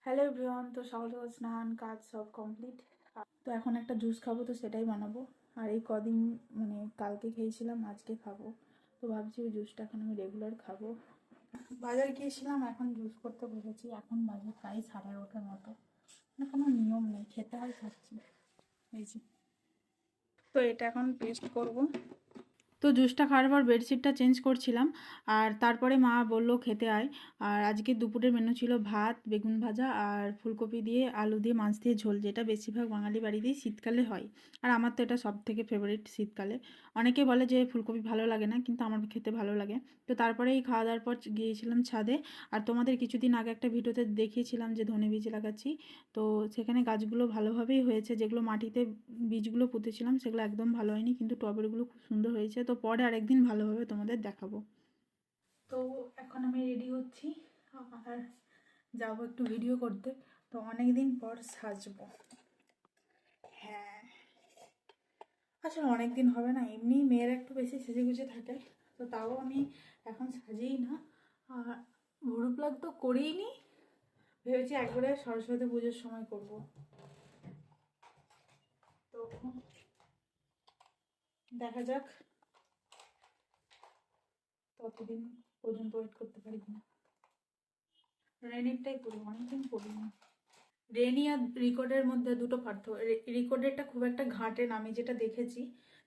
Hello everyone, তো সকাল স্নান কাজ সব কমপ্লিট। তো এখন একটা জুস খাবো, তো সেটাই বানাবো। আর এই কদিন মানে কালকে খেয়েছিলাম, আজকে খাবো। তো ভাবছি ওই জুসটা এখন আমি রেগুলার খাবো। বাজার গিয়েছিলাম, এখন জুস করতে বসেছি। এখন বাজে প্রায় 11:30 মতো। না, কোনো নিয়ম নেই, খেতে হয় খাচ্ছি। এই যে, তো এটা এখন পেস্ট করব। তো জুসটা খাওয়ার পর বেডশিটটা চেঞ্জ করছিলাম, আর তারপরে মা বললো খেতে আয়। আর আজকে দুপুরের মেনু ছিল ভাত, বেগুন ভাজা আর ফুলকপি দিয়ে আলু দিয়ে মাছ দিয়ে ঝোল, যেটা বেশিরভাগ বাঙালি বাড়িতেই শীতকালে হয়। আর আমার তো এটা সব থেকে ফেভারিট শীতকালে। অনেকে বলে যে ফুলকপি ভালো লাগে না, কিন্তু আমার খেতে ভালো লাগে। তো তারপরে এই খাওয়া দাওয়ার পর গিয়েছিলাম ছাদে। আর তোমাদের কিছুদিন আগে একটা ভিডিওতে দেখিয়েছিলাম যে ধনে বীজ লাগাচ্ছি। তো সেখানে গাছগুলো ভালোভাবেই হয়েছে। যেগুলো মাটিতে বীজগুলো পুঁতেছিলাম সেগুলো একদম ভালো হয়নি, কিন্তু টবেরগুলো খুব সুন্দর হয়েছে। তো পরে আরেকদিন ভালোভাবে তোমাদের দেখাবো। তো এখন আমি রেডি হচ্ছি আর যাবো একটু ভিডিও করতে। তো অনেক দিন পর সাজবো। হ্যাঁ, আসলে অনেক দিন হবে না, এমনি মেয়েরা একটু বেশি সেজে গুজে থাকে। তো তাও আমি এখন সাজিই না। আর ভুরু প্লাগ তো করেই নি, ভেবেছি একবারে সরস্বতী পুজোর সময় করব। তো দেখা যাক ততদিন পর্যন্ত ওয়েট করতে পারি কিনা। রেনিরটাই পড়বো, অনেকদিন পড়িনি। রেনি আর রিকর্ডের মধ্যে দুটো পার্থক্য। রিকর্ডেরটা খুব একটা ঘাটে না, আমি যেটা দেখেছি,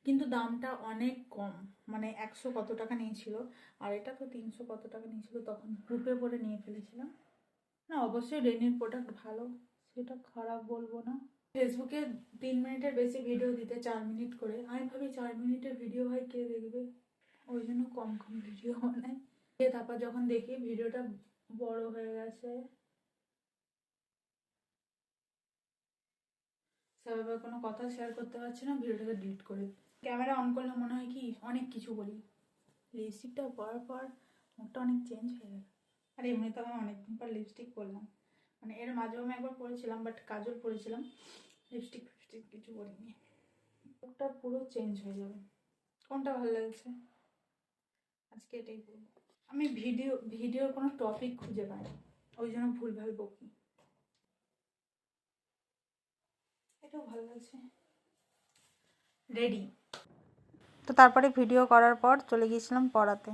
কিন্তু দামটা অনেক কম। মানে 100 কত টাকা নিয়েছিল, আর এটা তো 300 কত টাকা নিয়েছিল। তখন গ্রুপে করে নিয়ে ফেলেছিলাম। না, অবশ্যই রেনির প্রোডাক্ট ভালো, সেটা খারাপ বলবো না। ফেসবুকে 3 মিনিটের বেশি ভিডিও দিতে 4 মিনিট করে, আমি ভাবি 4 মিনিটের ভিডিও হয় কে দেখবে, ওই জন্য কম কম ভিডিও বানাই। তারপর যখন দেখি ভিডিওটা বড় হয়ে গেছে, সেভাবে কোনো কথা শেয়ার করতে পারছি না, ভিডিওটাকে ডিলিট করে দিই। ক্যামেরা অন করলে মনে হয় কি অনেক কিছু বলি। লিপস্টিকটা পরার পর মুখটা অনেক চেঞ্জ হয়ে গেল। আর এমনিতে আমি অনেকদিন পর লিপস্টিক পরলাম। মানে এর মাঝেও আমি একবার পরেছিলাম, বাট কাজল পরেছিলাম, লিপস্টিক ফিপস্টিক কিছু পরিনি। মুখটা পুরো চেঞ্জ হয়ে যাবে। কোনটা ভালো লাগছে, আজকে এটাই বলবো। আমি ভিডিওর কোনো টপিক খুঁজে পাই না, ওই জন্য ভুলভাল বকি। এটাও ভালো লাগছে। রেডি। তো তারপরে ভিডিও করার পর চলে গিয়েছিলাম পড়াতে।